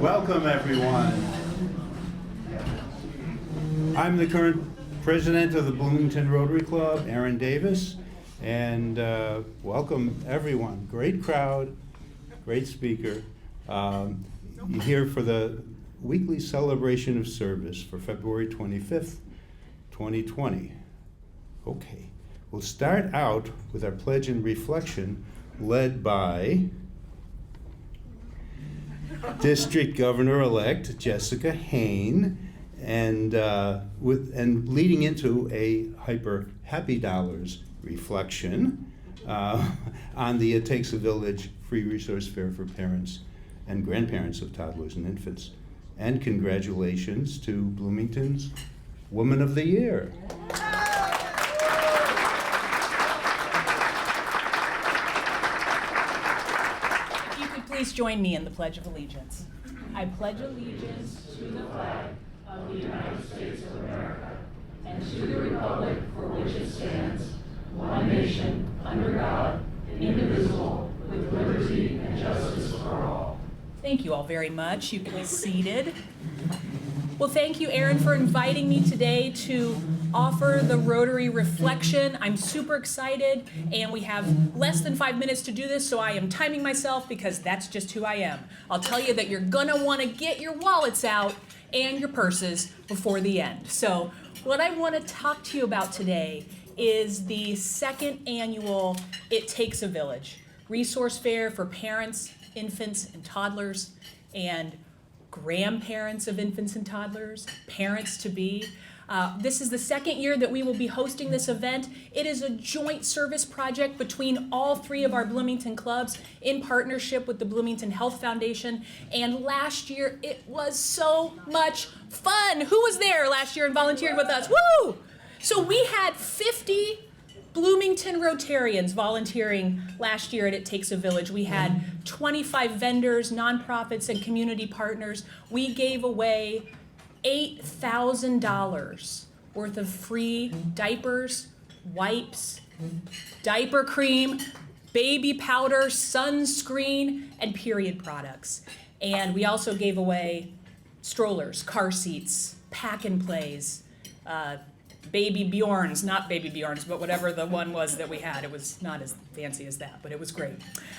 Welcome, everyone. I'm the current president of the Bloomington Rotary Club, Aaron Davis, and welcome, everyone. Great crowd, great speaker. You're here for the weekly celebration of service for February 25th, 2020. Okay, we'll start out with our pledge and reflection led by District Governor-elect Jessica Hain, and leading into a hyper happy dollars reflection on the It Takes a Village free resource fair for parents and grandparents of toddlers and infants. And congratulations to Bloomington's Woman of the Year. Please join me in the Pledge of Allegiance. I pledge allegiance to the flag of the United States of America and to the republic for which it stands, one nation, under God, indivisible, with liberty and justice for all. Thank you all very much. You can be seated. Well, thank you, Aaron, for inviting me today to offer the Rotary Reflection. I'm super excited, and we have less than 5 minutes to do this, so I am timing myself because that's just who I am. I'll tell you that you're gonna wanna get your wallets out and your purses before the end. So what I wanna talk to you about today is the second annual It Takes a Village resource fair for parents, infants, and toddlers, and grandparents of infants and toddlers, parents-to-be. This is the second year that we will be hosting this event. It is a joint service project between all three of our Bloomington clubs in partnership with the Bloomington Health Foundation. And last year, it was so much fun. Who was there last year and volunteered with us? Woo! So we had 50 Bloomington Rotarians volunteering last year at It Takes a Village. We had 25 vendors, nonprofits, and community partners. We gave away $8,000 worth of free diapers, wipes, diaper cream, baby powder, sunscreen, and period products. And we also gave away strollers, car seats, pack and plays, baby Bjorns, not baby Bjorns, but whatever the one was that we had. It was not as fancy as that, but it was great.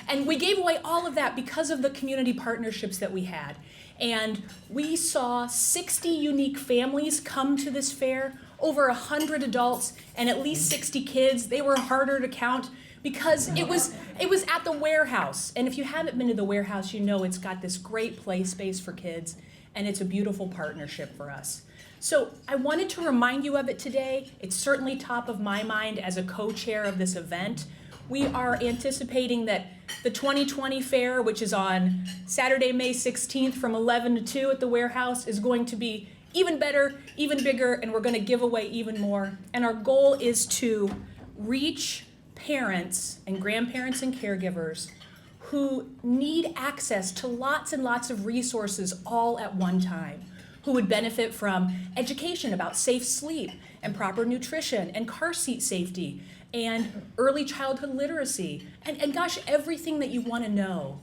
And we gave away all of that because of the community partnerships that we had. And we saw 60 unique families come to this fair, over 100 adults, and at least 60 kids. They were harder to count because it was at the warehouse. And if you haven't been to the warehouse, you know it's got this great play space for kids, and it's a beautiful partnership for us. So I wanted to remind you of it today. It's certainly top of my mind as a co-chair of this event. We are anticipating that the 2020 fair, which is on Saturday, May 16th from 11 to 2 at the warehouse, is going to be even better, even bigger, and we're going to give away even more. And our goal is to reach parents and grandparents and caregivers who need access to lots and lots of resources all at one time, who would benefit from education about safe sleep and proper nutrition and car seat safety and early childhood literacy and gosh, everything that you want to know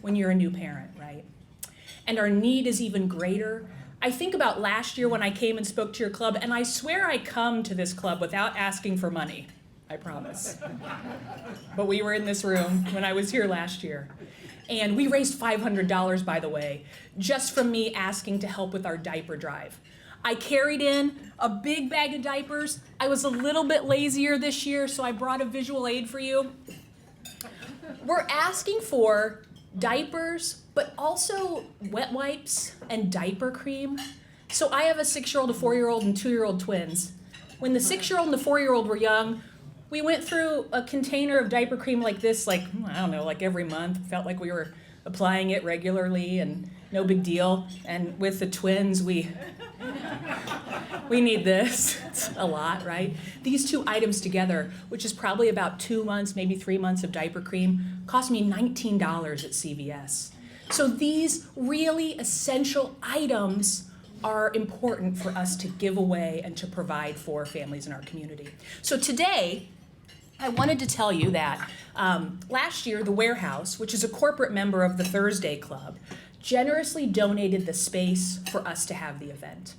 when you're a new parent, right? And our need is even greater. I think about last year when I came and spoke to your club, and I swear I come to this club without asking for money, I promise. But we were in this room when I was here last year. And we raised $500, by the way, just from me asking to help with our diaper drive. I carried in a big bag of diapers. I was a little bit lazier this year, so I brought a visual aid for you. We're asking for diapers, but also wet wipes and diaper cream. So I have a 6-year-old, a 4-year-old, and 2-year-old twins. When the 6-year-old and the 4-year-old were young, we went through a container of diaper cream like this, like every month. Felt like we were applying it regularly and no big deal. And with the twins, we need this. It's a lot, right? These two items together, which is probably about 2 months, maybe 3 months of diaper cream, cost me $19 at CVS. So these really essential items are important for us to give away and to provide for families in our community. So today, I wanted to tell you that last year, the Warehouse, which is a corporate member of the Thursday Club, generously donated the space for us to have the event.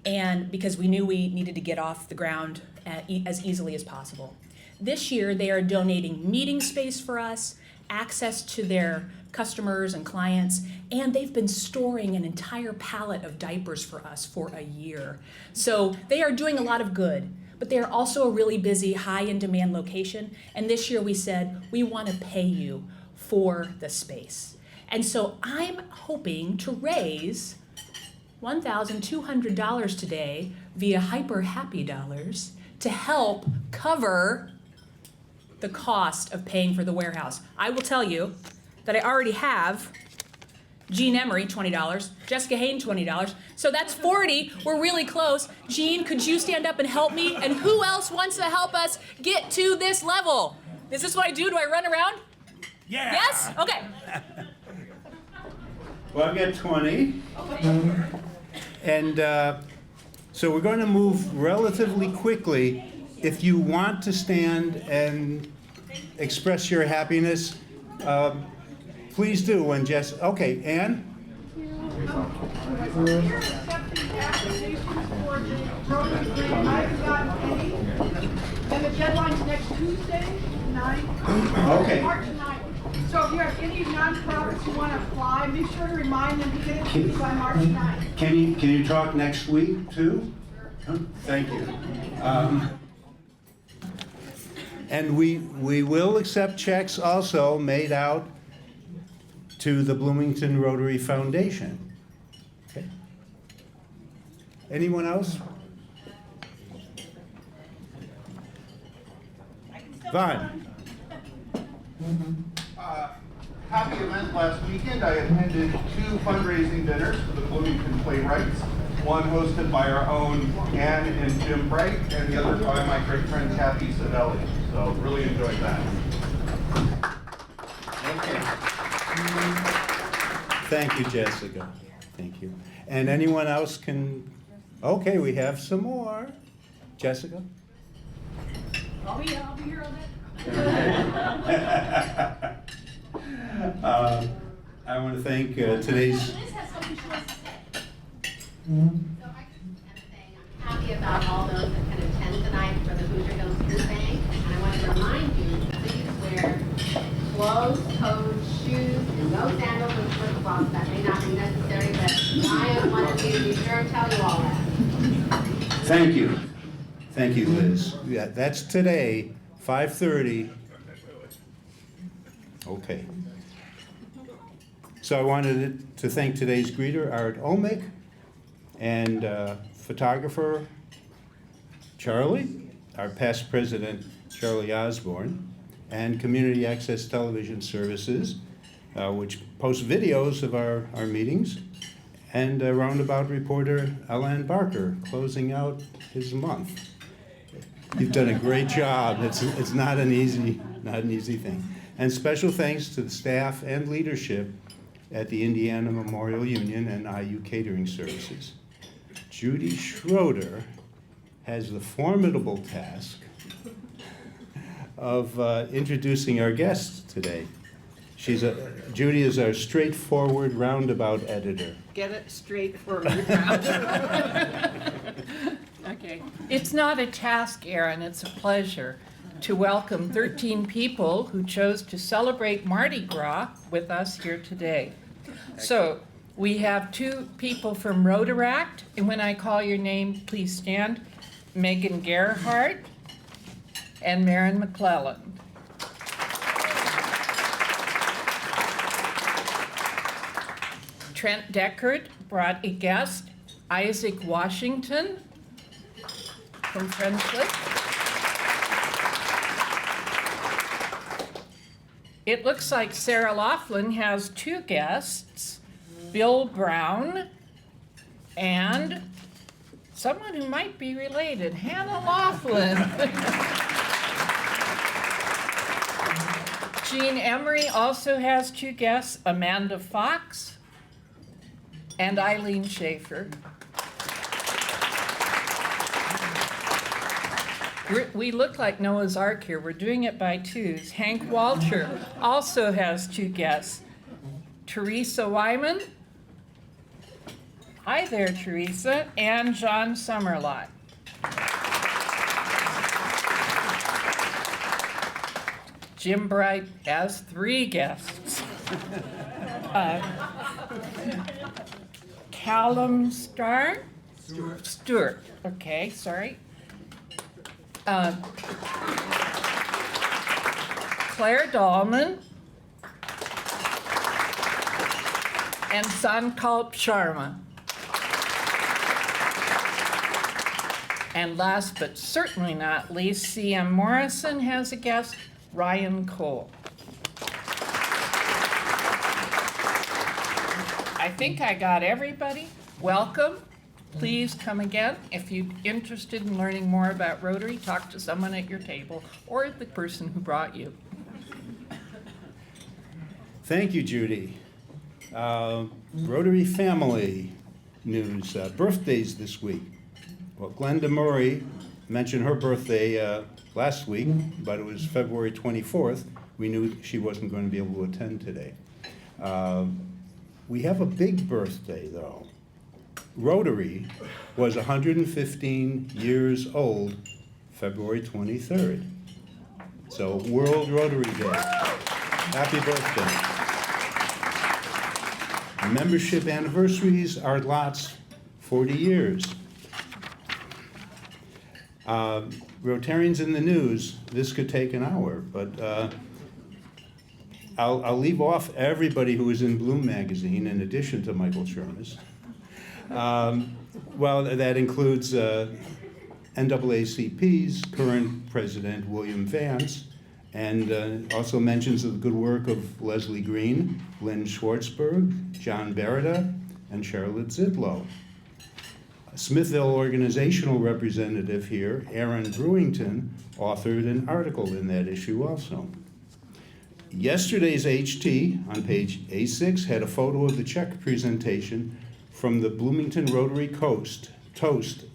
And because we knew we needed to get off the ground as easily as possible. This year, they are donating meeting space for us, access to their customers and clients, and they've been storing an entire pallet of diapers for us for a year. So they are doing a lot of good, but they are also a really busy, high in demand location. And this year we said, we want to pay you for the space. And so I'm hoping to raise $1,200 today via Hyper Happy Dollars to help cover the cost of paying for the warehouse. I will tell you that I already have Jean Emery, $20, Jessica Hayne, $20, so that's 40, we're really close. Jean, could you stand up and help me? And who else wants to help us get to this level? Is this what I do? Do I run around? Yeah. Yes? Okay. Well, I've got 20. And so we're going to move relatively quickly. If you want to stand and express your happiness, please do when Jess, okay, Ann? We're accepting applications for the Rotary grant. I've got any, and the deadline's next Tuesday, 9. Okay. March 9th. So if you have any nonprofits who want to apply, be sure to remind them to get it to me by March 9th. Can you talk next week too? Huh? Thank you. And we will accept checks also made out to the Bloomington Rotary Foundation. Okay. Anyone else? Vaughn. Happy event last weekend. I attended 2 fundraising dinners for the Bloomington Playwrights. One hosted by our own Ann and Jim Bright, and the other by my great friend Kathy Savelli. So really enjoyed that. Okay. Thank you, Jessica. Thank you. And anyone else can, okay, we have some more. Jessica? I'll be here all day. I want to thank today's. Liz has something she wants to say. So I just kind of saying I'm happy about all those that can attend tonight for the Hoosier Hills Food Bank. And I want to remind you, please wear closed toed shoes and no sandals and flip-flops. That may not be necessary, but I am one of you. Be sure to tell you all that. Thank you. Thank you, Liz. Yeah, that's today, 5:30. Okay. So I wanted to thank today's greeter, Art Omick, and photographer Charlie, our past president, Charlie Osborne, and Community Access Television Services, which posts videos of our meetings, and roundabout reporter Alan Barker, closing out his month. You've done a great job. It's not an easy thing. And special thanks to the staff and leadership at the Indiana Memorial Union and IU Catering Services. Judy Schroeder has the formidable task of introducing our guests today. Judy is our straightforward roundabout editor. Get it straight for me. Okay. It's not a task, Erin, it's a pleasure to welcome 13 people who chose to celebrate Mardi Gras with us here today. So we have 2 people from Rotaract, and when I call your name, please stand. Megan Gerhardt and Maren McClellan. Trent Deckard brought a guest, Isaac Washington from Friendship. It looks like Sarah Laughlin has 2 guests, Bill Brown and someone who might be related, Hannah Laughlin. Jean Emery also has 2 guests, Amanda Fox and Eileen Schaefer. We look like Noah's Ark here. We're doing it by 2s. Hank Walter also has 2 guests, Teresa Wyman Hi there, Teresa and John Summerlot. Jim Bright has 3 guests. Callum Starr? Stewart. Okay, sorry. Claire Dahlman. And Sankalp Sharma. And last but certainly not least, C.M. Morrison has a guest, Ryan Cole. I think I got everybody. Welcome. Please come again. If you're interested in learning more about Rotary, talk to someone at your table or the person who brought you. Thank you, Judy. Rotary family news. Birthdays this week. Well, Glenda Murray mentioned her birthday last week, but it was February 24th. We knew she wasn't going to be able to attend today. We have a big birthday, though. Rotary was 115 years old February 23rd. So, World Rotary Day. Happy birthday. Membership anniversaries are lots, 40 years. Rotarians in the news, this could take an hour, but I'll leave off everybody who was in Bloom magazine in addition to Michael Shermas. Well, that includes NAACP's current president, William Vance, and also mentions of the good work of Leslie Green, Lynn Schwartzberg, John Berida, and Charlotte Zidlow. Smithville organizational representative here, Aaron Brewington, authored an article in that issue also. Yesterday's HT on page A6 had a photo of the check presentation from the Bloomington Rotary Toast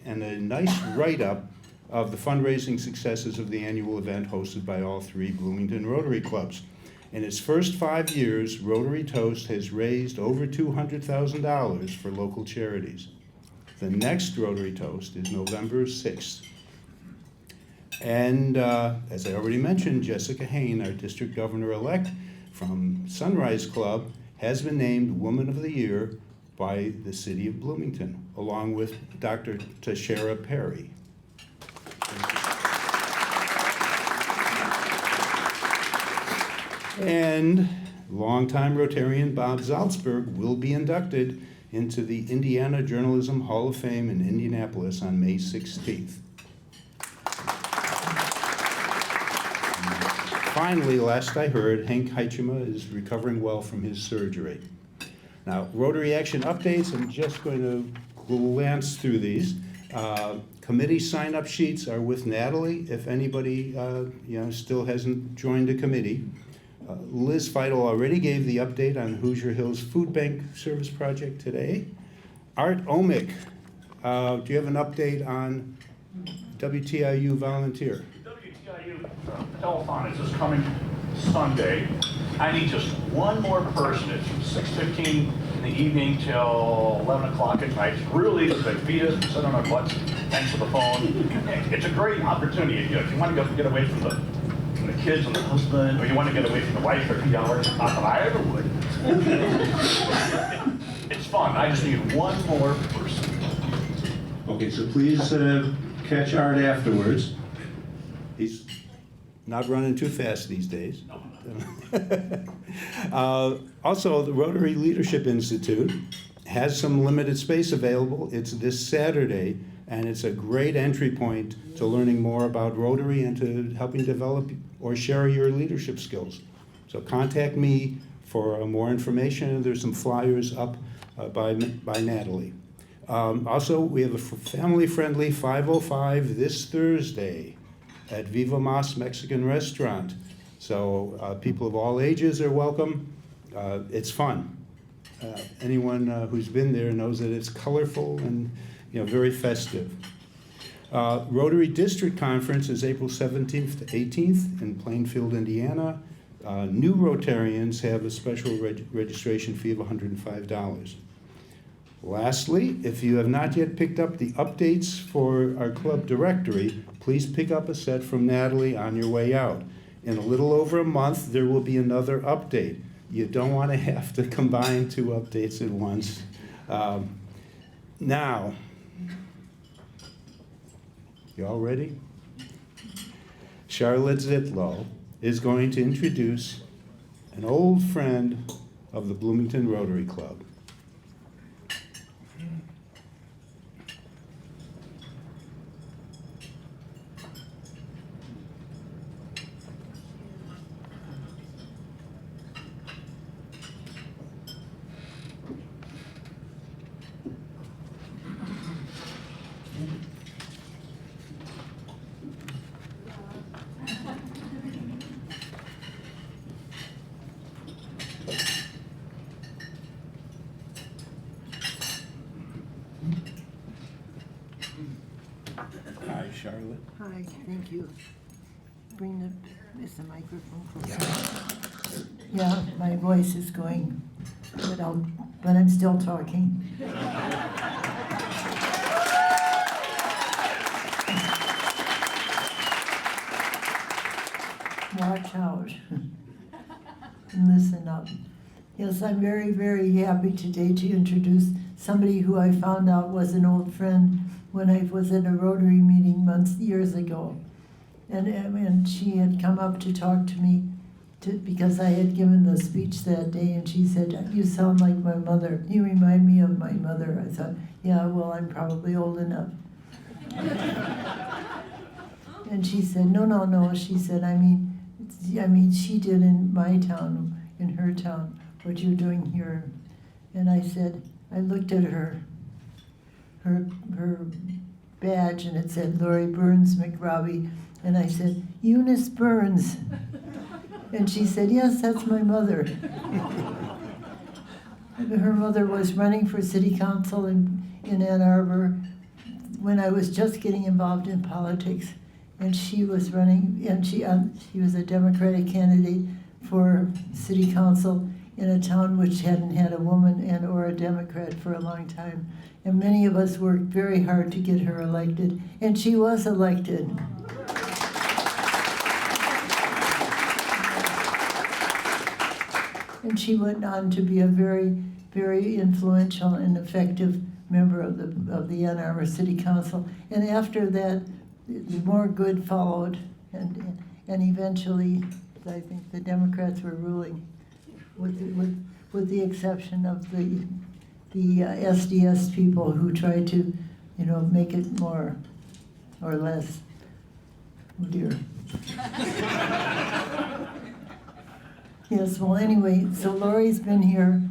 and a nice write-up of the fundraising successes of the annual event hosted by all 3 Bloomington Rotary clubs. In its first 5 years, Rotary Toast has raised over $200,000 for local charities. The next Rotary Toast is November 6th. And as I already mentioned, Jessica Hain, our district governor-elect from Sunrise Club, has been named Woman of the Year by the city of Bloomington, along with Dr. Tashera Perry. And longtime Rotarian Bob Salzberg will be inducted into the Indiana Journalism Hall of Fame in Indianapolis on May 16th. Finally, last I heard, Hank Heichema is recovering well from his surgery. Now, Rotary Action updates, I'm just going to glance through these. Committee sign-up sheets are with Natalie, if anybody still hasn't joined a committee. Liz Feidel already gave the update on Hoosier Hills Food Bank Service Project today. Art Omick, do you have an update on WTIU volunteer? WTIU telethon is this coming Sunday. I need just one more person. It's from 6:15 in the evening till 11 o'clock at night. It's really easy. They feed us, we sit on our butts, answer the phone. It's a great opportunity. If you want to go get away from the kids and the husband, or you want to get away from the wife for a few hours, not that I ever would. It's fun. I just need one more person. Okay, so please catch Art afterwards. He's not running too fast these days. Also, the Rotary Leadership Institute has some limited space available. It's this Saturday, and it's a great entry point to learning more about Rotary and to helping develop or share your leadership skills. So contact me for more information. There's some flyers up by Natalie. Also, we have a family-friendly 5:05 this Thursday at Viva Mas Mexican Restaurant. So people of all ages are welcome. It's fun. Anyone who's been there knows that it's colorful and very festive. Rotary District Conference is April 17th to 18th in Plainfield, Indiana. New Rotarians have a special registration fee of $105. Lastly, if you have not yet picked up the updates for our club directory, please pick up a set from Natalie on your way out. In a little over a month, there will be another update. You don't want to have to combine 2 updates at once. Now, you all ready? Charlotte Zitlow is going to introduce an old friend of the Bloomington Rotary Club. Hi, Charlotte. Hi, thank you. Is the microphone closer? Yeah, my voice is going, but I'm still talking. Watch out and listen up. Yes, I'm very, very happy today to introduce somebody who I found out was an old friend when I was at a Rotary meeting years ago. And she had come up to talk to me because I had given the speech that day, and she said, "You sound like my mother. You remind me of my mother." I thought, yeah, well, I'm probably old enough. And she said, no. She said, I mean, she did in my town, in her town, what you're doing here. And I said, I looked at her badge, and it said Lori Burns McRobbie. And I said, Eunice Burns. And she said, yes, that's my mother. Her mother was running for city council in Ann Arbor when I was just getting involved in politics. And she was running, and she was a Democratic candidate for city council in a town which hadn't had a woman or a Democrat for a long time. And many of us worked very hard to get her elected, and she was elected. And she went on to be a very, very influential and effective member of the Ann Arbor City Council. And after that, more good followed, and eventually, I think the Democrats were ruling, with the exception of the SDS people who tried to, make it more or less. Oh dear. Yes. Well, anyway, so Lori's been here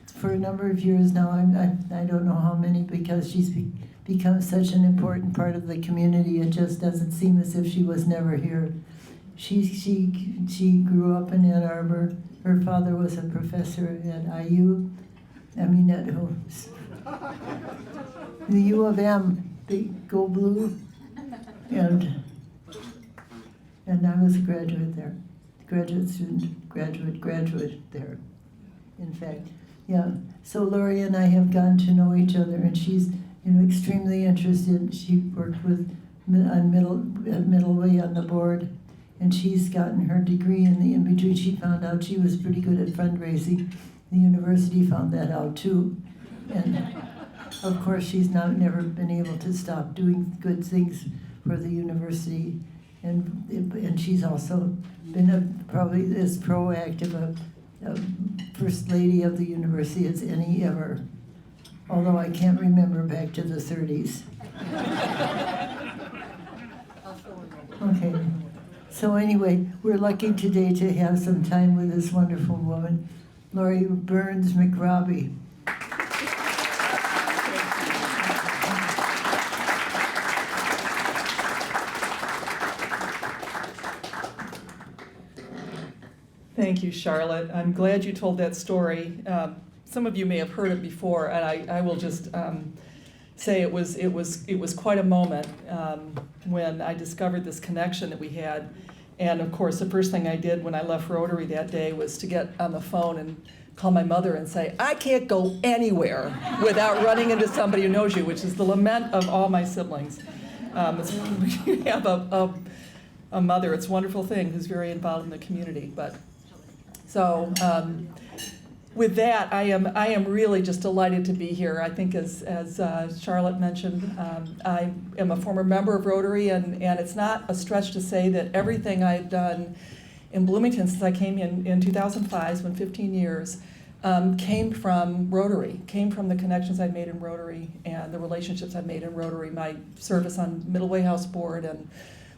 for a number of years now. I don't know how many, because she's become such an important part of the community. It just doesn't seem as if she was never here. She grew up in Ann Arbor. Her father was a professor at IU. At the U of M. They go blue. And I was a graduate there. Graduate student, graduate there. In fact, yeah. So Lori and I have gotten to know each other, and she's extremely interested. She worked with Middleway on the board, and she's gotten her degree in between. She found out she was pretty good at fundraising. The university found that out too, and of course she's never been able to stop doing good things for the university, and she's also been probably as proactive a first lady of the university as any ever. Although I can't remember back to the 30s. Okay, so anyway, we're lucky today to have some time with this wonderful woman, Lori Burns McRobbie. Thank you, Charlotte. I'm glad you told that story. Some of you may have heard it before, and I will just say it was quite a moment when I discovered this connection that we had. And of course, the first thing I did when I left Rotary that day was to get on the phone and call my mother and say, I can't go anywhere without running into somebody who knows you, which is the lament of all my siblings. You have a mother, it's a wonderful thing, who's very involved in the community. So with that, I am really just delighted to be here. I think as Charlotte mentioned, I am a former member of Rotary, and it's not a stretch to say that everything I've done in Bloomington since I came in 2005, it's been 15 years, came from Rotary, came from the connections I made in Rotary and the relationships I've made in Rotary, my service on Middle Way House Board and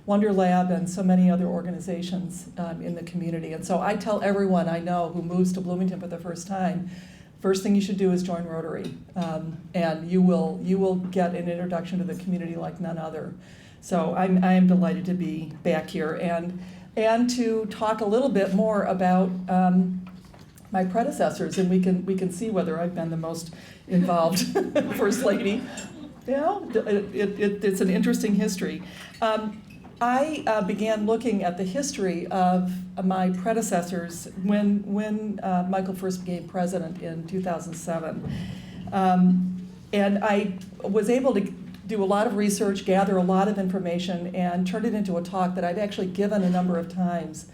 Wonder Lab and so many other organizations in the community. And so I tell everyone I know who moves to Bloomington for the first time, first thing you should do is join Rotary, and you will get an introduction to the community like none other. So I am delighted to be back here and to talk a little bit more about my predecessors, and we can see whether I've been the most involved First Lady. You know, it's an interesting history. I began looking at the history of my predecessors when Michael first became president in 2007. And I was able to do a lot of research, gather a lot of information, and turn it into a talk that I've actually given a number of times.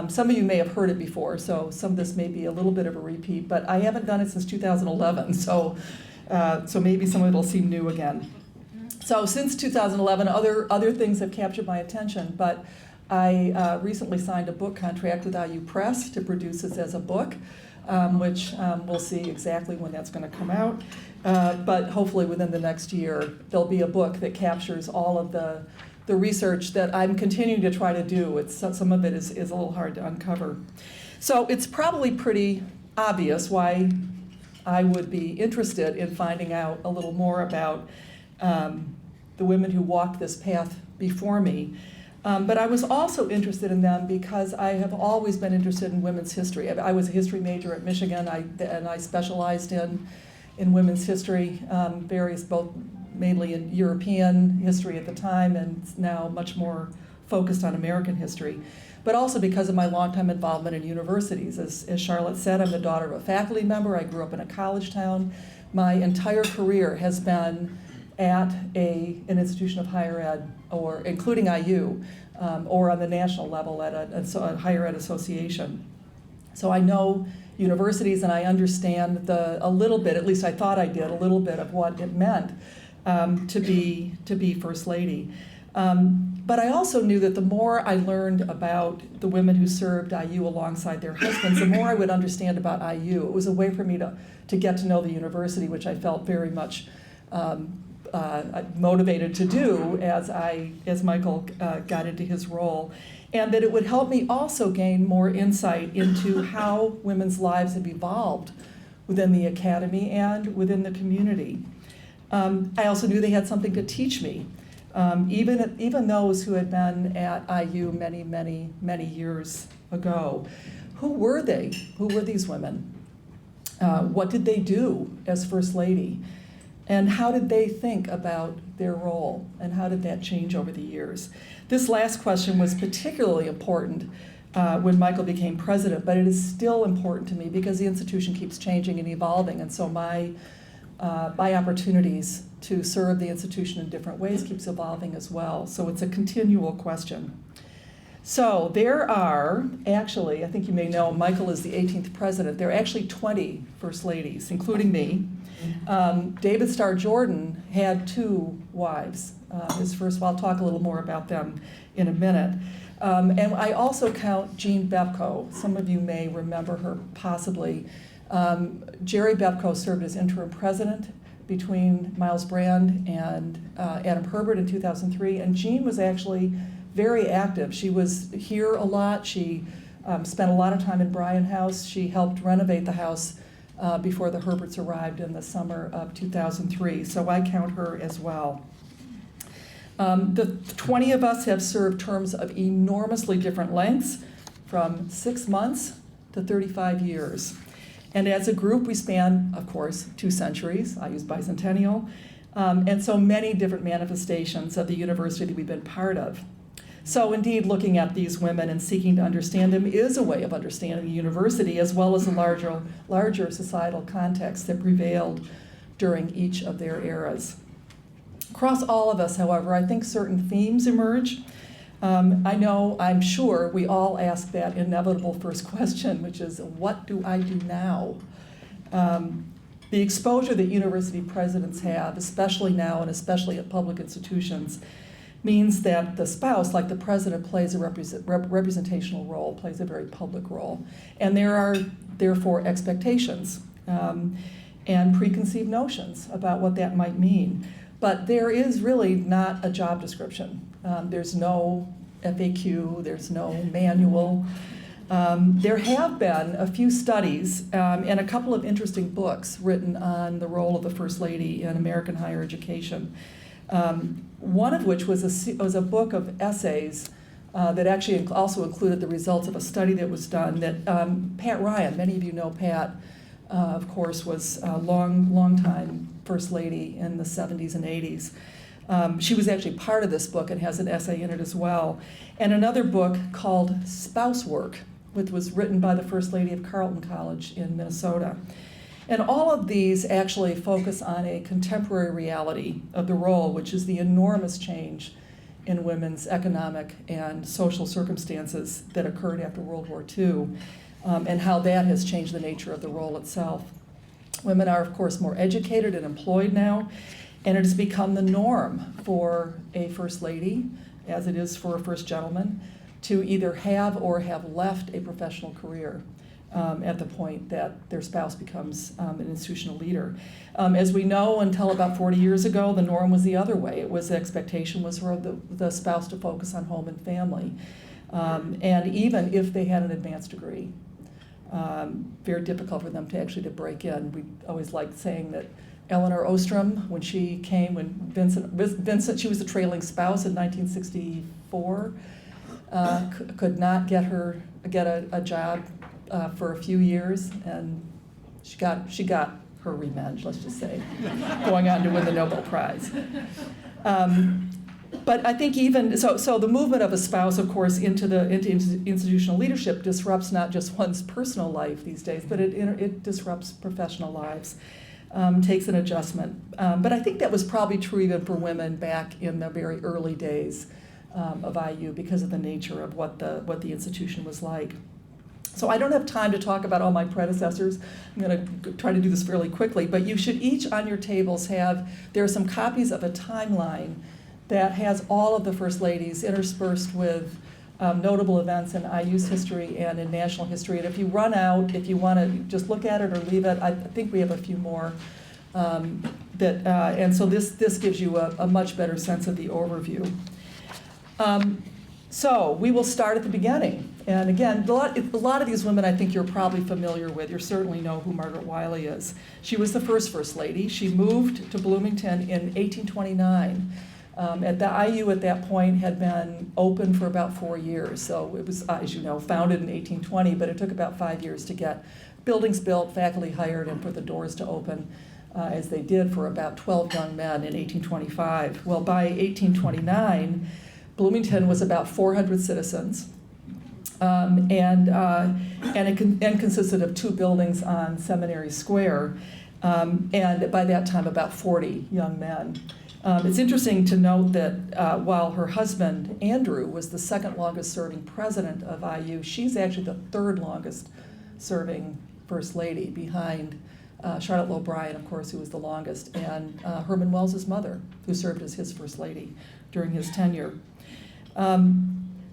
Some of you may have heard it before, so some of this may be a little bit of a repeat, but I haven't done it since 2011, so maybe some of it will seem new again. So since 2011, other things have captured my attention, but I recently signed a book contract with IU Press to produce this as a book, which we'll see exactly when that's going to come out. But hopefully within the next year, there'll be a book that captures all of the research that I'm continuing to try to do. Some of it is a little hard to uncover. So it's probably pretty obvious why I would be interested in finding out a little more about the women who walked this path before me. But I was also interested in them because I have always been interested in women's history. I was a history major at Michigan, and I specialized in women's history, both mainly in European history at the time and now much more focused on American history. But also because of my longtime involvement in universities. As Charlotte said, I'm the daughter of a faculty member. I grew up in a college town. My entire career has been at an institution of higher ed, or including IU, or on the national level at a higher ed association. So I know universities, and I understand a little bit, at least I thought I did, a little bit of what it meant to be First Lady. But I also knew that the more I learned about the women who served IU alongside their husbands, the more I would understand about IU. It was a way for me to get to know the university, which I felt very much motivated to do as Michael got into his role, and that it would help me also gain more insight into how women's lives have evolved within the academy and within the community. I also knew they had something to teach me, even those who had been at IU many, many, many years ago. Who were they? Who were these women? What did they do as First Lady? And how did they think about their role, and how did that change over the years? This last question was particularly important when Michael became president, but it is still important to me because the institution keeps changing and evolving, and so my opportunities to serve the institution in different ways keeps evolving as well. So it's a continual question. So there are actually, I think you may know, Michael is the 18th president. There are actually 20 First Ladies, including me. David Starr Jordan had 2 wives. His first, I'll talk a little more about them in a minute. And I also count Jean Bepko. Some of you may remember her possibly. Jerry Bepko served as interim president between Miles Brand and Adam Herbert in 2003, and Jean was actually very active. She was here a lot. She spent a lot of time in Bryan House. She helped renovate the house before the Herberts arrived in the summer of 2003, so I count her as well. The 20 of us have served terms of enormously different lengths, from 6 months to 35 years. And as a group, we span, of course, 2 centuries. I use bicentennial, and so many different manifestations of the university that we've been part of. So indeed, looking at these women and seeking to understand them is a way of understanding the university as well as the larger societal context that prevailed during each of their eras. Across all of us, however, I think certain themes emerge. I'm sure we all ask that inevitable first question, which is, what do I do now? The exposure that university presidents have, especially now and especially at public institutions, means that the spouse, like the president, plays a representational role, plays a very public role. And there are, therefore, expectations and preconceived notions about what that might mean. But there is really not a job description. There's no FAQ, there's no manual. There have been a few studies and a couple of interesting books written on the role of the First Lady in American higher education. One of which was a book of essays that actually also included the results of a study that was done that Pat Ryan, many of you know Pat, of course, was a long time First Lady in the 70s and 80s. She was actually part of this book and has an essay in it as well. And another book called Spouse Work, which was written by the First Lady of Carleton College in Minnesota. And all of these actually focus on a contemporary reality of the role, which is the enormous change in women's economic and social circumstances that occurred after World War II, and how that has changed the nature of the role itself. Women are, of course, more educated and employed now, and it has become the norm for a First Lady, as it is for a First Gentleman, to either have or have left a professional career at the point that their spouse becomes an institutional leader. As we know, until about 40 years ago, the norm was the other way. It was the expectation was for the spouse to focus on home and family. And even if they had an advanced degree, very difficult for them to actually to break in. We always liked saying that Eleanor Ostrom, when she came, when Vincent, she was the trailing spouse in 1964, could not get a job for a few years, and she got her revenge, let's just say, going on to win the Nobel Prize. But I think even so the movement of a spouse, of course, into institutional leadership disrupts not just one's personal life these days, but it disrupts professional lives. Takes an adjustment. But I think that was probably true even for women back in the very early days of IU because of the nature of what the institution was like. So I don't have time to talk about all my predecessors. I'm going to try to do this fairly quickly, but you should each on your tables there are some copies of a timeline that has all of the First Ladies interspersed with notable events in IU's history and in national history. And if you run out, if you want to just look at it or leave it, I think we have a few more. And so this gives you a much better sense of the overview. So we will start at the beginning. And again, a lot of these women I think you're probably familiar with. You certainly know who Margaret Wiley is. She was the First Lady. She moved to Bloomington in 1829. At the IU at that point had been open for about 4 years. So it was, as you know, founded in 1820, but it took about 5 years to get buildings built, faculty hired, and for the doors to open, as they did for about 12 young men in 1825. Well, by 1829, Bloomington was about 400 citizens, and it consisted of 2 buildings on Seminary Square, and by that time about 40 young men. It's interesting to note that while her husband, Andrew, was the second longest serving president of IU, she's actually the third longest serving First Lady behind Charlotte Lowe Bryan, of course, who was the longest, and Herman Wells's mother, who served as his First Lady during his tenure.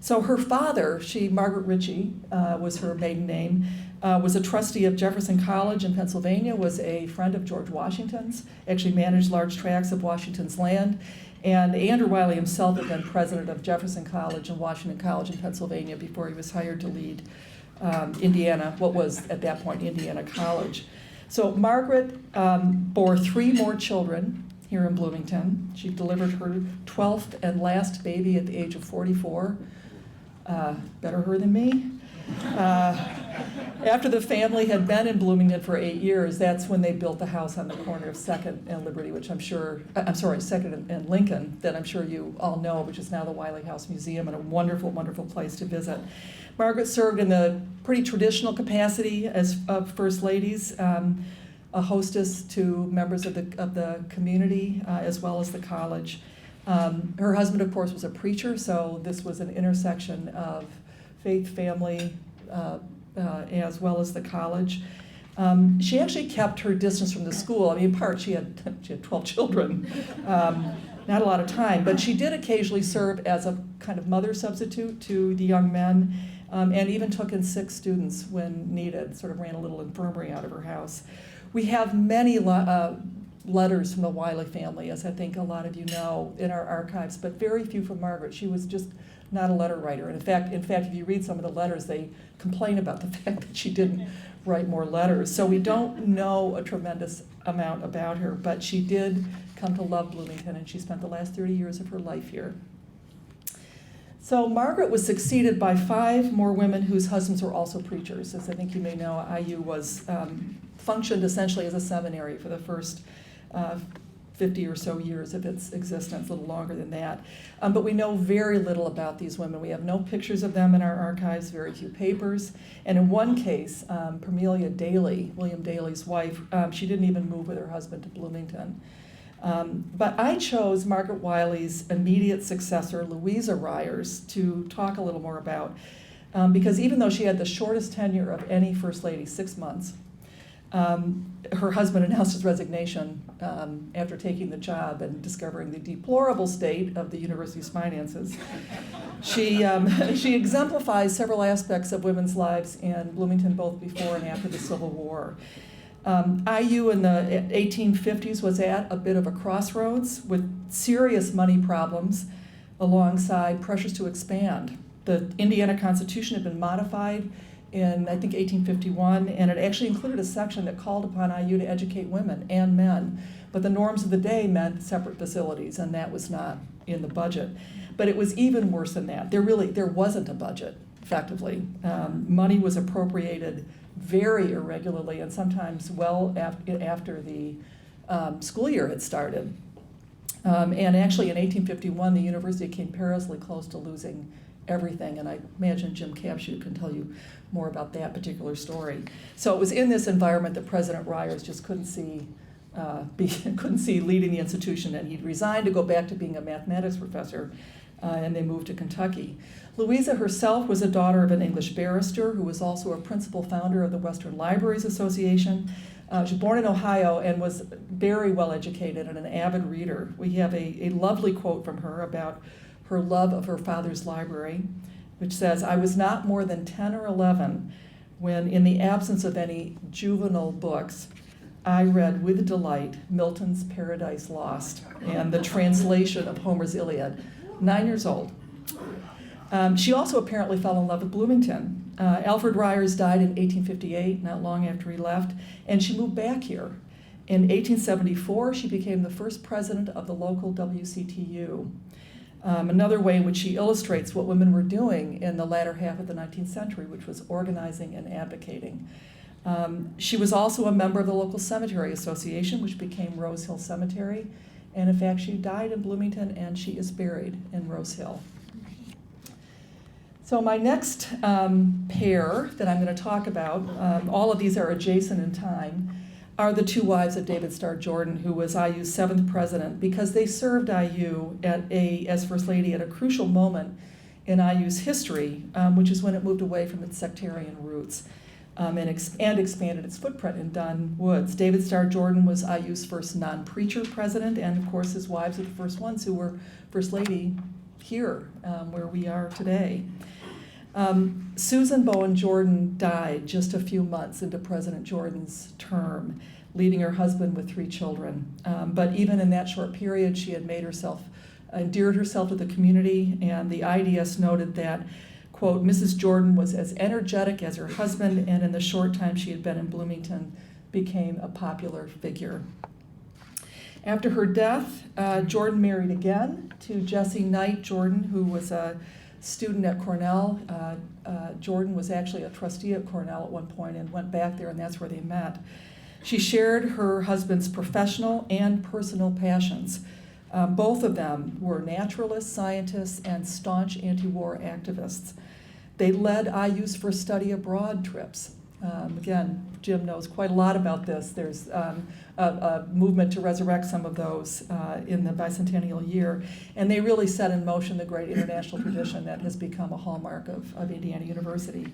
So her father, Margaret Ritchie was her maiden name, was a trustee of Jefferson College in Pennsylvania, was a friend of George Washington's, actually managed large tracts of Washington's land. And Andrew Wiley himself had been president of Jefferson College and Washington College in Pennsylvania before he was hired to lead Indiana, what was at that point Indiana College. So Margaret bore 3 more children here in Bloomington. She delivered her 12th and last baby at the age of 44. Better her than me. After the family had been in Bloomington for 8 years, that's when they built the house on the corner of 2nd and Liberty, which 2nd and Lincoln, that I'm sure you all know, which is now the Wiley House Museum, and a wonderful, wonderful place to visit. Margaret served in the pretty traditional capacity as First Ladies, a hostess to members of the community, as well as the college. Her husband, of course, was a preacher, so this was an intersection of faith, family, as well as the college. She actually kept her distance from the school. I mean, in part, she had 12 children, not a lot of time, but she did occasionally serve as a kind of mother substitute to the young men, and even took in sick students when needed, sort of ran a little infirmary out of her house. We have many letters from the Wiley family, as I think a lot of you know, in our archives, but very few from Margaret. She was just not a letter writer. And in fact, if you read some of the letters, they complain about the fact that she didn't write more letters. So we don't know a tremendous amount about her, but she did come to love Bloomington, and she spent the last 30 years of her life here. So Margaret was succeeded by 5 more women whose husbands were also preachers. As I think you may know, IU was functioned essentially as a seminary for the first 50 or so years of its existence, a little longer than that. But we know very little about these women. We have no pictures of them in our archives, very few papers. And in one case, Permelia Daly, William Daly's wife, she didn't even move with her husband to Bloomington. But I chose Margaret Wiley's immediate successor, Louisa Ryers, to talk a little more about, because even though she had the shortest tenure of any First Lady, 6 months, her husband announced his resignation after taking the job and discovering the deplorable state of the university's finances. She exemplifies several aspects of women's lives in Bloomington, both before and after the Civil War. IU in the 1850s was at a bit of a crossroads with serious money problems alongside pressures to expand. The Indiana Constitution had been modified in, I think, 1851, and it actually included a section that called upon IU to educate women and men. But the norms of the day meant separate facilities, and that was not in the budget. But it was even worse than that. There wasn't a budget, effectively. Money was appropriated very irregularly, and sometimes well after the school year had started. And actually, in 1851, the university came perilously close to losing everything, and I imagine Jim Capshew can tell you more about that particular story. So it was in this environment that President Ryers just couldn't see leading the institution, and he'd resigned to go back to being a mathematics professor, and they moved to Kentucky. Louisa herself was a daughter of an English barrister who was also a principal founder of the Western Libraries Association. She was born in Ohio and was very well educated and an avid reader. We have a lovely quote from her about her love of her father's library, which says, "I was not more than 10 or 11 when, in the absence of any juvenile books, I read with delight Milton's Paradise Lost and the translation of Homer's Iliad." 9 years old. She also apparently fell in love with Bloomington. Alfred Ryers died in 1858, not long after he left, and she moved back here. In 1874, she became the first president of the local WCTU. Another way in which she illustrates what women were doing in the latter half of the 19th century, which was organizing and advocating. She was also a member of the local cemetery association, which became Rose Hill Cemetery. And in fact, she died in Bloomington, and she is buried in Rose Hill. So my next pair that I'm going to talk about, all of these are adjacent in time, are the 2 wives of David Starr Jordan, who was IU's 7th president, because they served IU as First Lady at a crucial moment in IU's history, which is when it moved away from its sectarian roots and expanded its footprint in Dunn Woods. David Starr Jordan was IU's first non-preacher president, and of course his wives are the first ones who were First Lady here, where we are today. Susan Bowen Jordan died just a few months into President Jordan's term, leaving her husband with 3 children. But even in that short period, she had endeared herself to the community, and the IDS noted that, quote, Mrs. Jordan was as energetic as her husband, and in the short time she had been in Bloomington, became a popular figure. After her death, Jordan married again to Jesse Knight Jordan, who was a student at Cornell. Jordan was actually a trustee at Cornell at one point and went back there, and that's where they met. She shared her husband's professional and personal passions. Both of them were naturalists, scientists, and staunch anti-war activists. They led IU's first study abroad trips. Again, Jim knows quite a lot about this. There's a movement to resurrect some of those in the bicentennial year, and they really set in motion the great international tradition that has become a hallmark of Indiana University.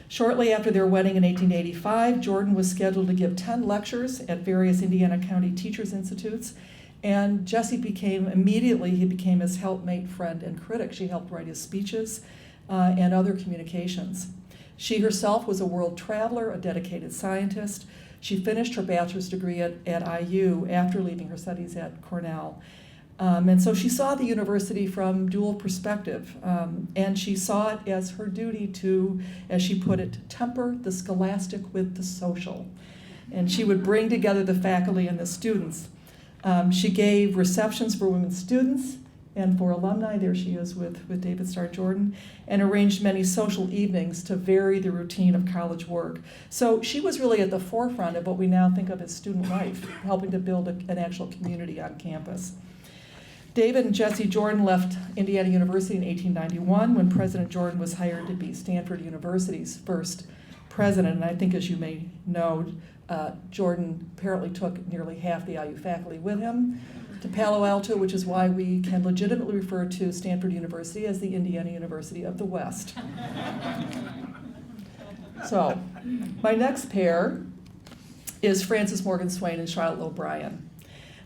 Shortly after their wedding in 1885, Jordan was scheduled to give 10 lectures at various Indiana County Teachers Institutes, and Jessie became his helpmate, friend, and critic. She helped write his speeches and other communications. She herself was a world traveler, a dedicated scientist. She finished her bachelor's degree at IU after leaving her studies at Cornell. And so she saw the university from dual perspective, and she saw it as her duty to, as she put it, temper the scholastic with the social. And she would bring together the faculty and the students. She gave receptions for women students and for alumni, there she is with David Starr Jordan, and arranged many social evenings to vary the routine of college work. So she was really at the forefront of what we now think of as student life, helping to build an actual community on campus. David and Jessie Jordan left Indiana University in 1891 when President Jordan was hired to be Stanford University's first president. And I think, as you may know, Jordan apparently took nearly half the IU faculty with him to Palo Alto, which is why we can legitimately refer to Stanford University as the Indiana University of the West. So, my next pair is Frances Morgan Swain and Charlotte O'Brien,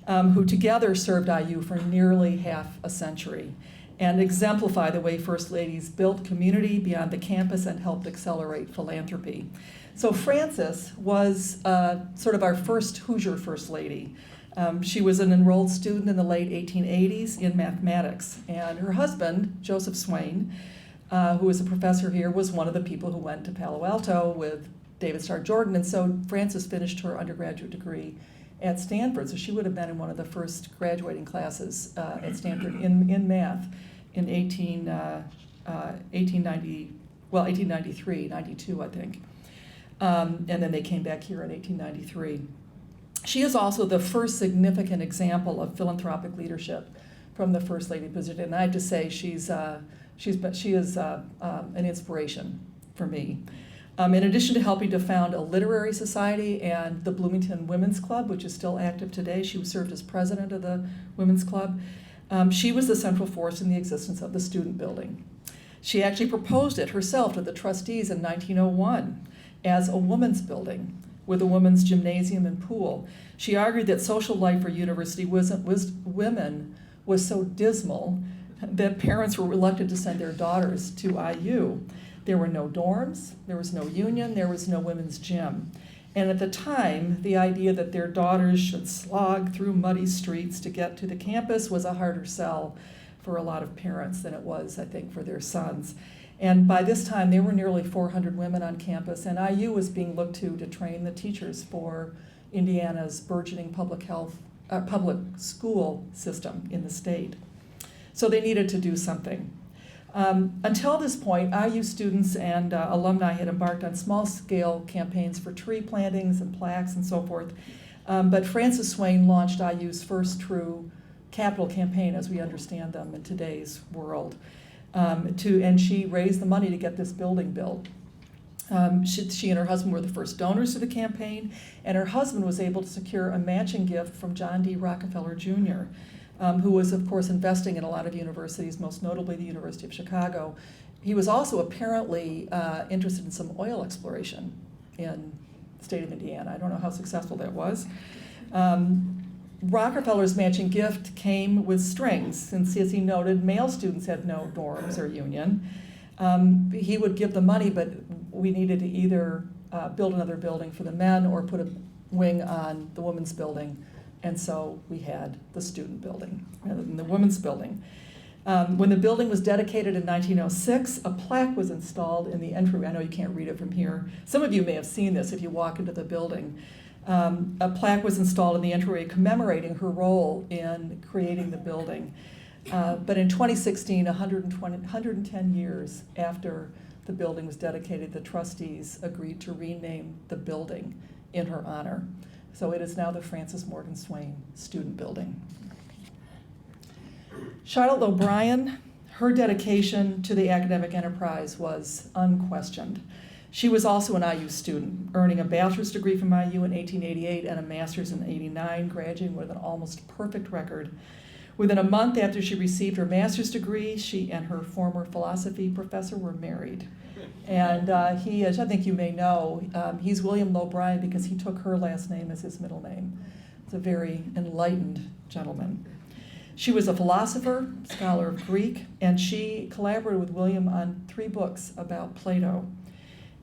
who together served IU for nearly half a century and exemplify the way First Ladies built community beyond the campus and helped accelerate philanthropy. So Frances was sort of our first Hoosier First Lady. She was an enrolled student in the late 1880s in mathematics, and her husband, Joseph Swain, who was a professor here, was one of the people who went to Palo Alto with David Starr Jordan, and so Frances finished her undergraduate degree at Stanford, so she would have been in one of the first graduating classes at Stanford in math in 1893, 92, I think. And then they came back here in 1893. She is also the first significant example of philanthropic leadership from the First Lady position, and I have to say she is an inspiration for me. In addition to helping to found a literary society and the Bloomington Women's Club, which is still active today, she served as president of the Women's Club. She was the central force in the existence of the student building. She actually proposed it herself to the trustees in 1901 as a women's building with a women's gymnasium and pool. She argued that social life for university women was so dismal that parents were reluctant to send their daughters to IU. There were no dorms, there was no union, there was no women's gym. And at the time, the idea that their daughters should slog through muddy streets to get to the campus was a harder sell for a lot of parents than it was, I think, for their sons. And by this time, there were nearly 400 women on campus, and IU was being looked to train the teachers for Indiana's burgeoning public school system in the state. So they needed to do something. Until this point, IU students and alumni had embarked on small-scale campaigns for tree plantings and plaques and so forth. But Frances Swain launched IU's first true capital campaign, as we understand them in today's world. And she raised the money to get this building built. She and her husband were the first donors to the campaign, and her husband was able to secure a matching gift from John D. Rockefeller Jr., who was, of course, investing in a lot of universities, most notably the University of Chicago. He was also apparently interested in some oil exploration in the state of Indiana. I don't know how successful that was. Rockefeller's matching gift came with strings, since, as he noted, male students had no dorms or union. He would give the money, but we needed to either build another building for the men or put a wing on the women's building. And so we had the student building rather than the women's building. When the building was dedicated in 1906, a plaque was installed in the entryway. I know you can't read it from here. Some of you may have seen this if you walk into the building. A plaque was installed in the entryway commemorating her role in creating the building. But in 2016, 110 years after the building was dedicated, the trustees agreed to rename the building in her honor. So it is now the Frances Morgan Swain Student Building. Charlotte O'Brien, her dedication to the academic enterprise was unquestioned. She was also an IU student, earning a bachelor's degree from IU in 1888 and a master's in 89, graduating with an almost perfect record. Within a month after she received her master's degree, she and her former philosophy professor were married. And he, as I think you may know, he's William O'Brien because he took her last name as his middle name. He's a very enlightened gentleman. She was a philosopher, scholar of Greek, and she collaborated with William on 3 books about Plato.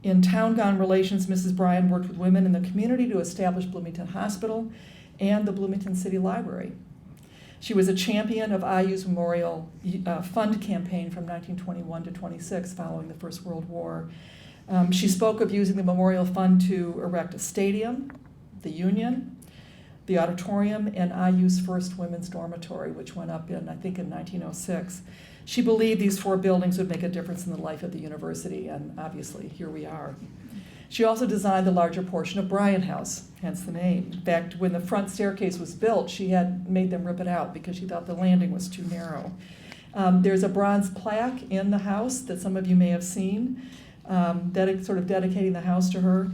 In Town-Gone Relations, Mrs. Bryan worked with women in the community to establish Bloomington Hospital and the Bloomington City Library. She was a champion of IU's Memorial Fund campaign from 1921 to 26 following the First World War. She spoke of using the Memorial Fund to erect a stadium, the Union, the auditorium, and IU's first women's dormitory, which went up in, I think, in 1906. She believed these 4 buildings would make a difference in the life of the university, and obviously, here we are. She also designed the larger portion of Bryan House, hence the name. In fact, when the front staircase was built, she had made them rip it out because she thought the landing was too narrow. There's a bronze plaque in the house that some of you may have seen, sort of dedicating the house to her.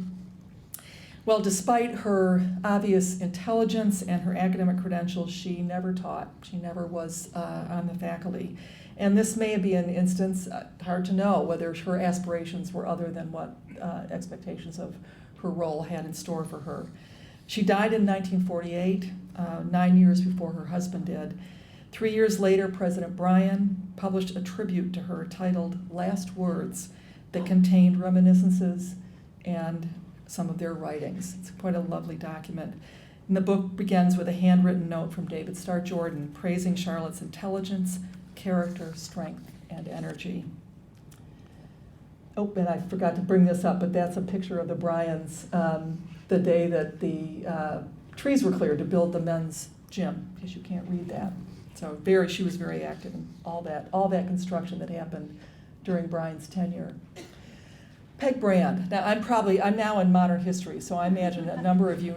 Well, despite her obvious intelligence and her academic credentials, she never taught. She never was on the faculty. And this may be an instance, hard to know, whether her aspirations were other than what expectations of her role had in store for her. She died in 1948, 9 years before her husband did. 3 years later, President Bryan published a tribute to her titled Last Words that contained reminiscences and some of their writings. It's quite a lovely document. And the book begins with a handwritten note from David Starr Jordan praising Charlotte's intelligence, character, strength, and energy. Oh, and I forgot to bring this up, but that's a picture of the Bryans the day that the trees were cleared to build the men's gym, because you can't read that. So she was very active in all that construction that happened during Bryan's tenure. Peg Brand. Now I'm now in modern history, so I imagine a number of you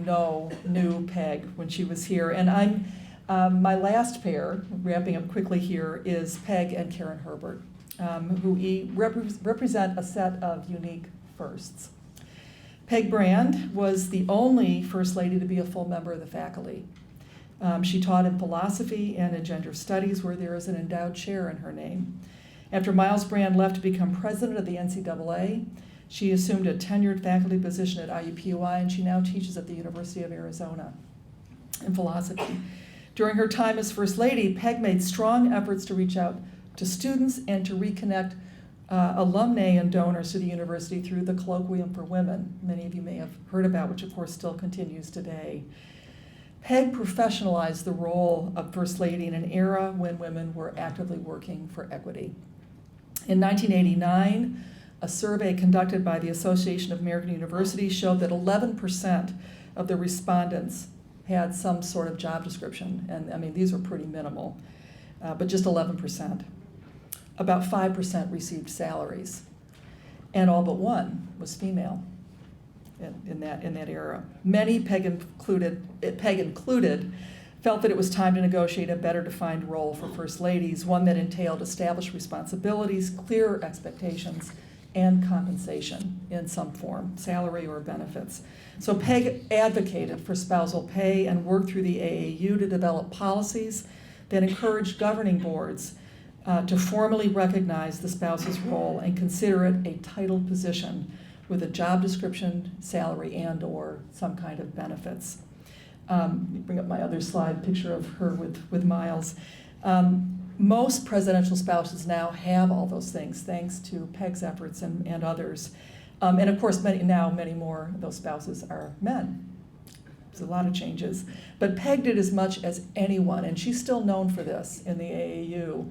knew Peg when she was here, and my last pair, wrapping up quickly here, is Peg and Karen Herbert, who represent a set of unique firsts. Peg Brand was the only First Lady to be a full member of the faculty. She taught in philosophy and in gender studies, where there is an endowed chair in her name. After Miles Brand left to become president of the NCAA, she assumed a tenured faculty position at IUPUI, and she now teaches at the University of Arizona in philosophy. During her time as First Lady, Peg made strong efforts to reach out to students and to reconnect alumni and donors to the university through the Colloquium for Women, many of you may have heard about, which of course still continues today. Peg professionalized the role of First Lady in an era when women were actively working for equity. In 1989, a survey conducted by the Association of American Universities showed that 11% of the respondents had some sort of job description, and I mean, these were pretty minimal, but just 11%. About 5% received salaries, and all but one was female in that era. Many, Peg included, felt that it was time to negotiate a better defined role for First Ladies, one that entailed established responsibilities, clear expectations, and compensation in some form, salary or benefits. So Peg advocated for spousal pay and worked through the AAU to develop policies that encouraged governing boards to formally recognize the spouse's role and consider it a titled position with a job description, salary, and/or some kind of benefits. Let me bring up my other slide, picture of her with Miles. Most presidential spouses now have all those things, thanks to Peg's efforts and others. And of course, many more of those spouses are men. There's a lot of changes. But Peg did as much as anyone, and she's still known for this in the AAU,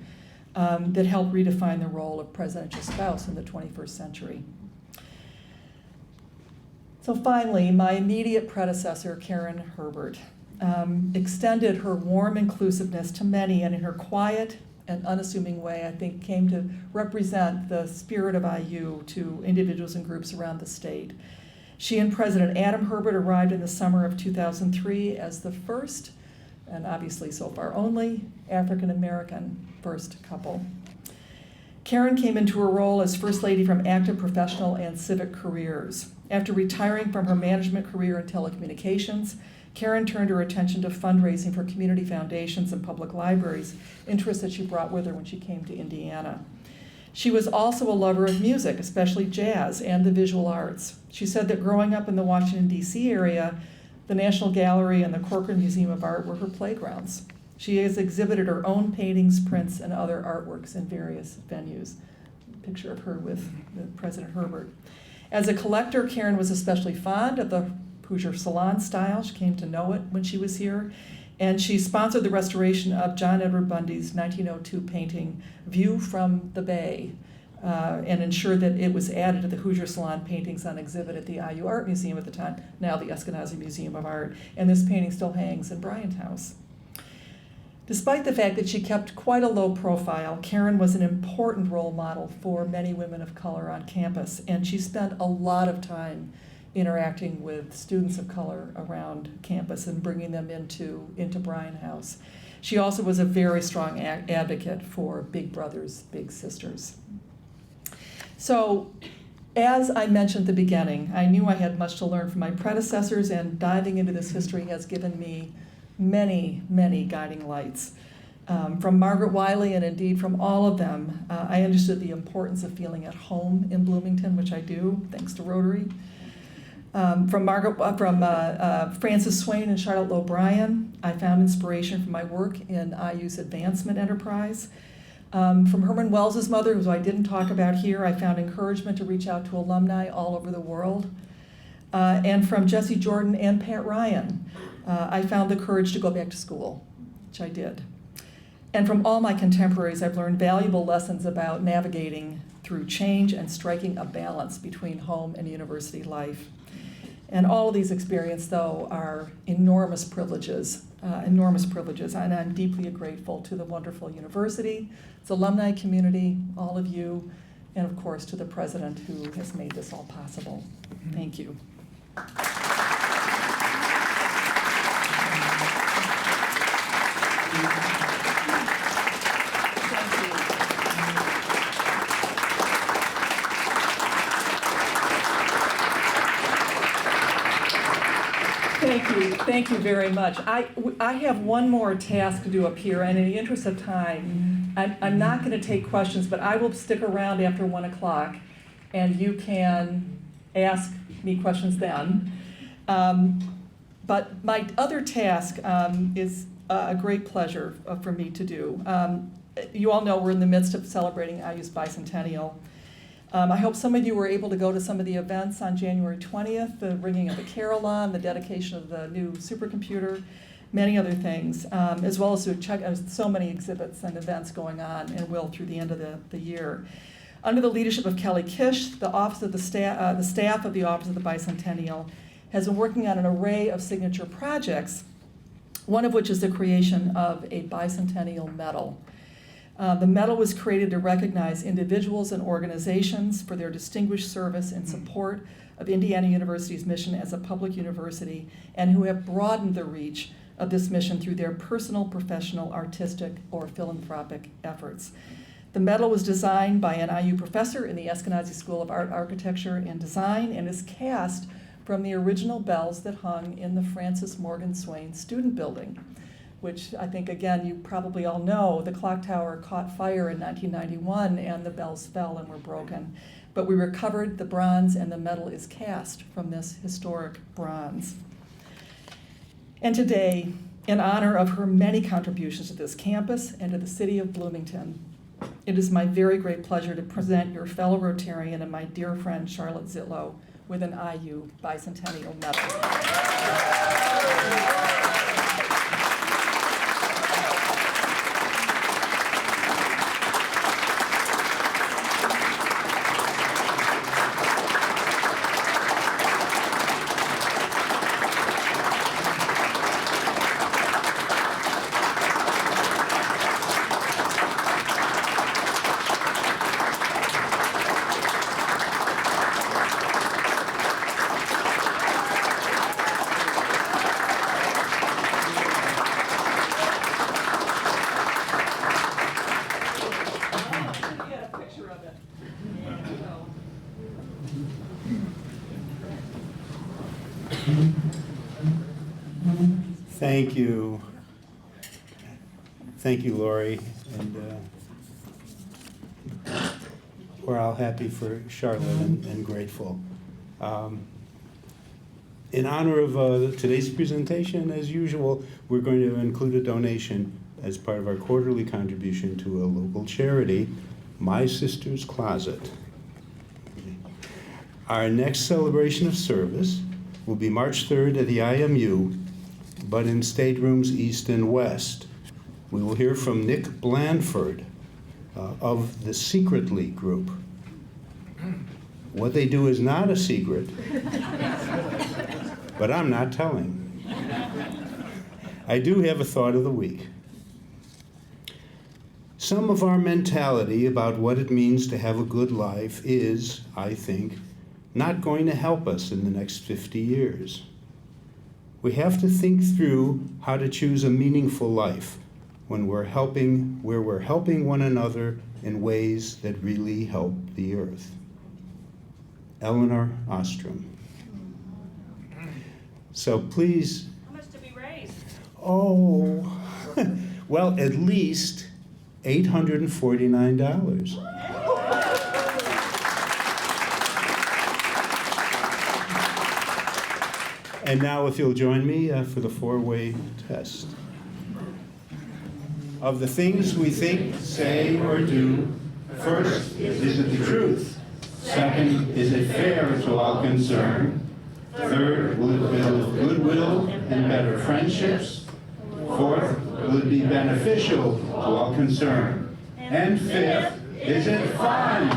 that helped redefine the role of presidential spouse in the 21st century. So finally, my immediate predecessor, Karen Herbert, extended her warm inclusiveness to many, and in her quiet and unassuming way, I think came to represent the spirit of IU to individuals and groups around the state. She and President Adam Herbert arrived in the summer of 2003 as the first, and obviously so far only, African-American first couple. Karen came into her role as First Lady from active professional and civic careers. After retiring from her management career in telecommunications, Karen turned her attention to fundraising for community foundations and public libraries, interests that she brought with her when she came to Indiana. She was also a lover of music, especially jazz and the visual arts. She said that growing up in the Washington, D.C. area, the National Gallery and the Corcoran Museum of Art were her playgrounds. She has exhibited her own paintings, prints, and other artworks in various venues. Picture of her with President Herbert. As a collector, Karen was especially fond of the Hoosier Salon style. She came to know it when she was here. And she sponsored the restoration of John Edward Bundy's 1902 painting, View from the Bay, and ensured that it was added to the Hoosier Salon paintings on exhibit at the IU Art Museum at the time, now the Eskenazi Museum of Art. And this painting still hangs in Bryant House. Despite the fact that she kept quite a low profile, Karen was an important role model for many women of color on campus, and she spent a lot of time interacting with students of color around campus and bringing them into Bryant House. She also was a very strong advocate for big brothers, big sisters. So, as I mentioned at the beginning, I knew I had much to learn from my predecessors, and diving into this history has given me many, many guiding lights. From Margaret Wiley, and indeed from all of them, I understood the importance of feeling at home in Bloomington, which I do, thanks to Rotary. From Frances Swain and Charlotte O'Brien, I found inspiration from my work in IU's advancement enterprise. From Herman Wells's mother, who I didn't talk about here, I found encouragement to reach out to alumni all over the world. And from Jesse Jordan and Pat Ryan, I found the courage to go back to school, which I did. And from all my contemporaries, I've learned valuable lessons about navigating through change and striking a balance between home and university life. And all of these experiences, though, are enormous privileges, and I'm deeply grateful to the wonderful university, its alumni community, all of you, and of course to the president who has made this all possible. Thank you. Thank you very much. I have one more task to do up here, and in the interest of time, I'm not going to take questions, but I will stick around after 1 o'clock, and you can ask me questions then. But my other task is a great pleasure for me to do. You all know we're in the midst of celebrating IU's bicentennial. I hope some of you were able to go to some of the events on January 20th, the ringing of the carillon, the dedication of the new supercomputer, many other things, as well as to check out so many exhibits and events going on and will through the end of the year. Under the leadership of Kelly Kish, the office of the staff of the Office of the Bicentennial has been working on an array of signature projects, one of which is the creation of a bicentennial medal. The medal was created to recognize individuals and organizations for their distinguished service in support of Indiana University's mission as a public university and who have broadened the reach of this mission through their personal, professional, artistic, or philanthropic efforts. The medal was designed by an IU professor in the Eskenazi School of Art, Architecture, and Design and is cast from the original bells that hung in the Francis Morgan Swain Student Building, which I think, again, you probably all know, the clock tower caught fire in 1991 and the bells fell and were broken. But we recovered the bronze and the medal is cast from this historic bronze. And today, in honor of her many contributions to this campus and to the city of Bloomington, it is my very great pleasure to present your fellow Rotarian and my dear friend Charlotte Zitlow with an IU Bicentennial Medal. Thank you. Thank you, Lori. And we're all happy for Charlotte and grateful. In honor of today's presentation, as usual, we're going to include a donation as part of our quarterly contribution to a local charity, My Sister's Closet. Our next celebration of service will be March 3rd at the IMU, but in staterooms east and west. We will hear from Nick Blandford of the Secretly group. What they do is not a secret, but I'm not telling. I do have a thought of the week. Some of our mentality about what it means to have a good life is, I think, not going to help us in the next 50 years. We have to think through how to choose a meaningful life when where we're helping one another in ways that really help the earth. Eleanor Ostrom. So please. How much did we raise? Oh, well, at least $849. And now if you'll join me for the four-way test. Of the things we think, say, or do, first, is it the truth? Second, is it fair to all concerned? Third, will it build goodwill and better friendships? Fourth, will it be beneficial to all concerned? And fifth, is it fun?